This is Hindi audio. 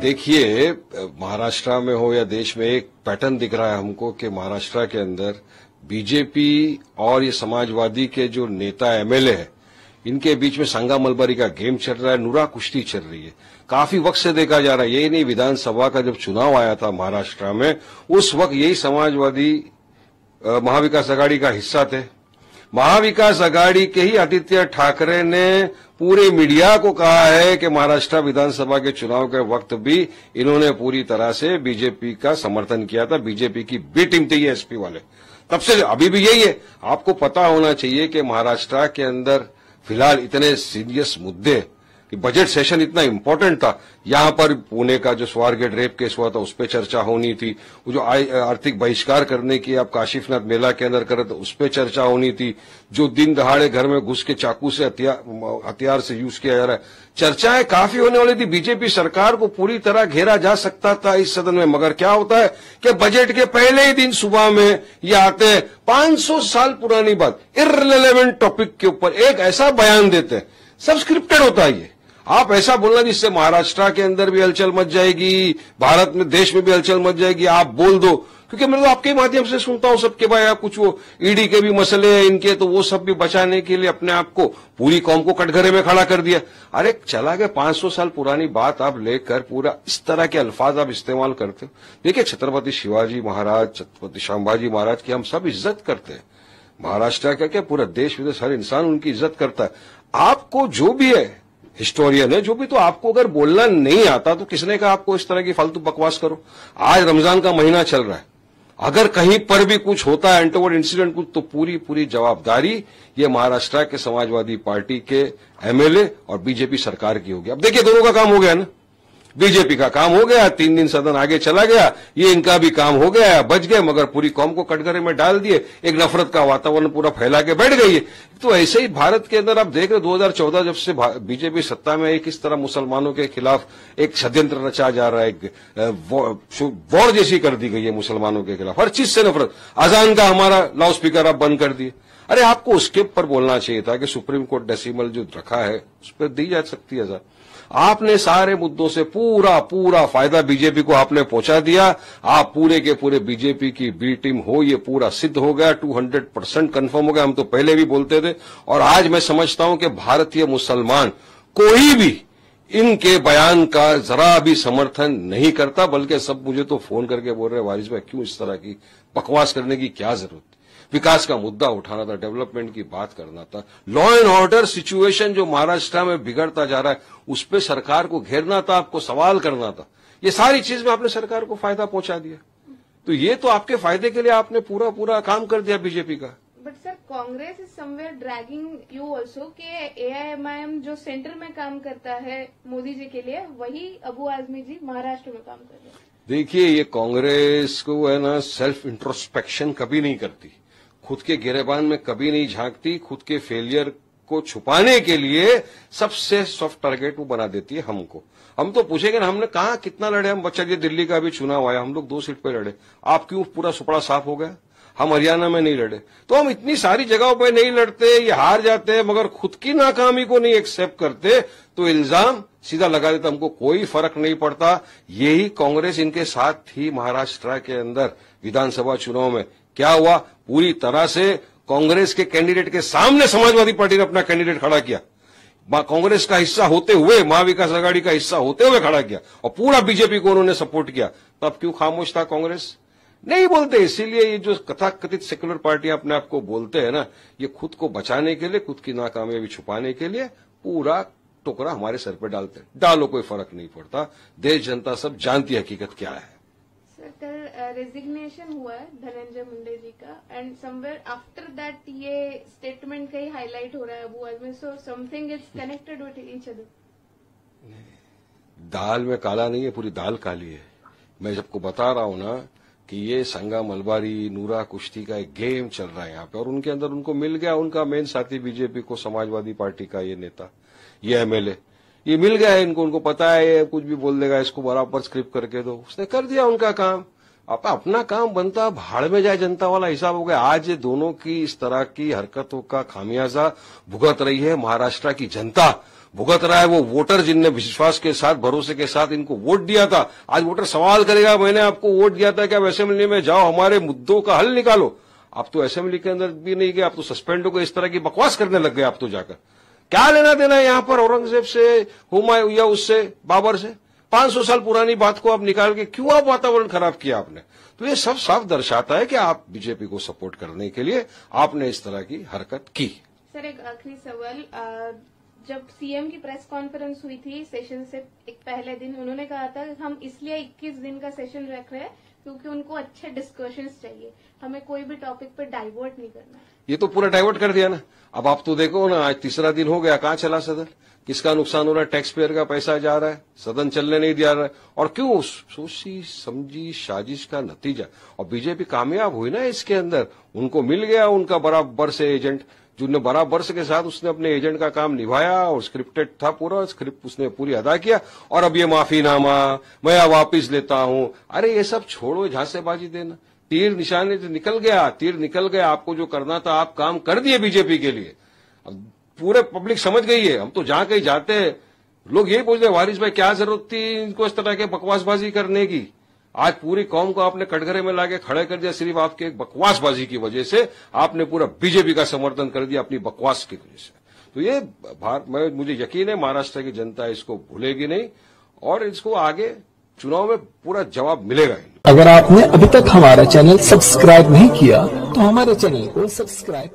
देखिए, महाराष्ट्र में हो या देश में एक पैटर्न दिख रहा है हमको कि महाराष्ट्र के अंदर बीजेपी और ये समाजवादी के जो नेता एमएलए हैं, इनके बीच में संगा मलबारी का गेम चल रहा है, नुरा कुश्ती चल रही है। काफी वक्त से देखा जा रहा है। यही नहीं, विधानसभा का जब चुनाव आया था महाराष्ट्र में, उस वक्त यही समाजवादी महाविकास आघाड़ी का हिस्सा थे। महाविकास आघाड़ी के ही आदित्य ठाकरे ने पूरे मीडिया को कहा है कि महाराष्ट्र विधानसभा के चुनाव के वक्त भी इन्होंने पूरी तरह से बीजेपी का समर्थन किया था। बीजेपी की बी टीम थी ये एसपी वाले, तब से अभी भी यही है। आपको पता होना चाहिए कि महाराष्ट्र के अंदर फिलहाल इतने सीरियस मुद्दे कि बजट सेशन इतना इंपॉर्टेंट था। यहां पर पुणे का जो स्वारगेट रेप केस हुआ था उस पर चर्चा होनी थी, वो जो आर्थिक बहिष्कार करने की आप काशीनाथ मेला के अंदर करे तो उस पर चर्चा होनी थी, जो दिन दहाड़े घर में घुस के चाकू से हथियार से यूज किया जा रहा है, चर्चाएं काफी होने वाली थी। बीजेपी सरकार को पूरी तरह घेरा जा सकता था इस सदन में, मगर क्या होता है कि बजट के पहले ही दिन सुबह में ये आते हैं 500 साल पुरानी बात, इररिलेवेंट टॉपिक के ऊपर एक ऐसा बयान देते हैं, सब स्क्रिप्टेड होता है। ये आप ऐसा बोलना जिससे महाराष्ट्र के अंदर भी हलचल मच जाएगी, भारत में देश में भी हलचल मच जाएगी, आप बोल दो। क्योंकि मैं तो आपके माध्यम से सुनता हूं सबके भाई, आप कुछ वो ईडी के भी मसले हैं इनके, तो वो सब भी बचाने के लिए अपने आप को, पूरी कौम को कटघरे में खड़ा कर दिया। अरे चला गया 500 साल पुरानी बात आप लेकर पूरा इस तरह के अल्फाज आप इस्तेमाल करते हो। देखिए, छत्रपति शिवाजी महाराज, छत्रपति संभाजी महाराज की हम सब इज्जत करते हैं। महाराष्ट्र का क्या, पूरा देश विदेश हर इंसान उनकी इज्जत करता है। आपको जो भी है, हिस्टोरियन है जो भी, तो आपको अगर बोलना नहीं आता तो किसने कहा आपको इस तरह की फालतू बकवास करो। आज रमजान का महीना चल रहा है, अगर कहीं पर भी कुछ होता है अनटोवर्ड इंसिडेंट कुछ, तो पूरी जवाबदारी ये महाराष्ट्र के समाजवादी पार्टी के एमएलए और बीजेपी सरकार की होगी। अब देखिए, दोनों का काम हो गया ना, बीजेपी का काम हो गया, 3 दिन सदन आगे चला गया, ये इनका भी काम हो गया, बच गए, मगर पूरी कौम को कटघरे में डाल दिए, एक नफरत का वातावरण पूरा फैला के बैठ गई है। तो ऐसे ही भारत के अंदर आप देख रहे 2014 जब से बीजेपी सत्ता में है, किस तरह मुसलमानों के खिलाफ एक षड्यंत्र रचा जा रहा है, एक वॉर जैसी कर दी गई है मुसलमानों के खिलाफ, हर चीज से नफरत। अजान का हमारा लाउड स्पीकर आप बंद कर दिए। अरे आपको उसके ऊपर बोलना चाहिए था कि सुप्रीम कोर्ट डेसिमल जो रखा है उस पर दी जा सकती है अजान। आपने सारे मुद्दों से पूरा फायदा बीजेपी को आपने पहुंचा दिया। आप पूरे के पूरे बीजेपी की बी टीम हो, ये पूरा सिद्ध हो गया, 200% कंफर्म हो गया। हम तो पहले भी बोलते थे, और आज मैं समझता हूं कि भारतीय मुसलमान कोई भी इनके बयान का जरा भी समर्थन नहीं करता, बल्कि सब मुझे तो फोन करके बोल रहे वारिस भाई क्यों इस तरह की बकवास करने की क्या जरूरत, विकास का मुद्दा उठाना था, डेवलपमेंट की बात करना था, लॉ एंड ऑर्डर सिचुएशन जो महाराष्ट्र में बिगड़ता जा रहा है उस पर सरकार को घेरना था, आपको सवाल करना था। ये सारी चीज में आपने सरकार को फायदा पहुंचा दिया, तो ये तो आपके फायदे के लिए आपने पूरा काम कर दिया बीजेपी का। But sir, Congress is somewhere dragging you also के एआईएमआईएम जो सेंटर में काम करता है मोदी जी के लिए, वही अबू आजमी जी महाराष्ट्र में काम कर रहे हैं। देखिए, ये कांग्रेस को है ना, सेल्फ इंट्रोस्पेक्शन कभी नहीं करती, खुद के गिरेबान में कभी नहीं झांकती, खुद के फेलियर को छुपाने के लिए सबसे सॉफ्ट टारगेट वो बना देती है हमको। हम तो पूछेंगे ना, हमने कहा कितना लड़े हम, बच्चा, ये दिल्ली का भी चुनाव आया, हम लोग 2 सीट पे लड़े, आप क्यों पूरा सुपड़ा साफ हो गया? हम हरियाणा में नहीं लड़े, तो हम इतनी सारी जगहों पे नहीं लड़ते, ये हार जाते हैं, मगर खुद की नाकामी को नहीं एक्सेप्ट करते तो इल्जाम सीधा लगा देता, हमको कोई फर्क नहीं पड़ता। यही कांग्रेस इनके साथ थी महाराष्ट्र के अंदर विधानसभा चुनाव में। क्या हुआ? पूरी तरह से कांग्रेस के कैंडिडेट के सामने समाजवादी पार्टी ने अपना कैंडिडेट खड़ा किया, कांग्रेस का हिस्सा होते हुए, महाविकास आघाड़ी का हिस्सा होते हुए खड़ा किया, और पूरा बीजेपी को उन्होंने सपोर्ट किया। तब क्यों खामोश था कांग्रेस? नहीं बोलते। इसीलिए ये जो कथाकथित सेक्युलर पार्टियां अपने आप को बोलते हैं ना, ये खुद को बचाने के लिए, खुद की नाकामयाबी छुपाने के लिए पूरा टोकरा हमारे सर पे डालते हैं। डालो, कोई फर्क नहीं पड़ता, देश जनता सब जानती है हकीकत क्या है। सर, कल रेजिग्नेशन हुआ है धनंजय मुंडे जी का, एंड समवेयर आफ्टर दैट ये स्टेटमेंट का ही हाईलाइट हो रहा है Abu Azmi, so something is connected with each other. दाल में काला नहीं है, पूरी दाल काली है। मैं सबको बता रहा हूं ना कि ये संगा मलबारी, नूरा कुश्ती का एक गेम चल रहा है यहाँ पे, और उनके अंदर उनको मिल गया उनका मेन साथी बीजेपी को, समाजवादी पार्टी का ये नेता, ये एमएलए, ये मिल गया है इनको, उनको पता है ये कुछ भी बोल देगा, इसको बराबर स्क्रिप्ट करके दो, उसने कर दिया उनका काम। अपना काम बनता, भाड़ में जाए जनता वाला हिसाब हो गया। आज दोनों की इस तरह की हरकतों का खामियाजा भुगत रही है महाराष्ट्र की जनता, भुगत रहा है वो वोटर जिनने विश्वास के साथ, भरोसे के साथ इनको वोट दिया था। आज वोटर सवाल करेगा, मैंने आपको वोट दिया था कि आप असेंबली में जाओ, हमारे मुद्दों का हल निकालो। आप तो असेंबली के अंदर भी नहीं गए, आप तो सस्पेंड हो गए, इस तरह की बकवास करने लग गए। आप तो जाकर क्या लेना देना है यहां पर औरंगजेब से, हुमायूं या उससे, बाबर से? 500 साल पुरानी बात को आप निकाल के क्यों आप वातावरण खराब किया आपने? तो ये सब साफ दर्शाता है कि आप बीजेपी को सपोर्ट करने के लिए आपने इस तरह की हरकत की। सर, एक आखिरी सवाल, जब सीएम की प्रेस कॉन्फ्रेंस हुई थी सेशन से एक पहले दिन, उन्होंने कहा था कि हम इसलिए 21 दिन का सेशन रख रहे हैं क्योंकि उनको अच्छे डिस्कशंस चाहिए, हमें कोई भी टॉपिक पे डाइवर्ट नहीं करना है। ये तो पूरा डाइवर्ट कर दिया ना। अब आप तो देखो ना, आज तीसरा दिन हो गया, कहां चला सदन? किसका नुकसान हो रहा है? टैक्स पेयर का पैसा जा रहा है, सदन चलने नहीं दिया रहा है। और क्यों? सोची समझी साजिश का नतीजा। और बीजेपी कामयाब हुई ना इसके अंदर, उनको मिल गया उनका बराबर से एजेंट, जिन्होंने बराबर से के साथ उसने अपने एजेंट का काम निभाया और स्क्रिप्टेड था पूरा, स्क्रिप्ट उसने पूरी अदा किया। और अब ये माफीनामा, मैं वापिस लेता हूं, अरे ये सब छोड़ो, झांसेबाजी देना। तीर निशाने से निकल गया, तीर निकल गया। आपको जो करना था आप काम कर दिए बीजेपी के लिए। अब पूरे पब्लिक समझ गई है। हम तो जहां कहीं जाते हैं लोग यही पूछते हैं, वारिस भाई क्या जरूरत थी इनको इस तरह के बकवासबाजी करने की? आज पूरी कौम को आपने कटघरे में लाके खड़े कर दिया, सिर्फ आपके एक बकवासबाजी की वजह से। आपने पूरा बीजेपी का समर्थन कर दिया अपनी बकवास की वजह से। तो ये मुझे यकीन है महाराष्ट्र की जनता इसको भूलेगी नहीं और इसको आगे चुनाव में पूरा जवाब मिलेगा। अगर आपने अभी तक हमारा चैनल सब्सक्राइब नहीं किया तो हमारे चैनल को सब्सक्राइब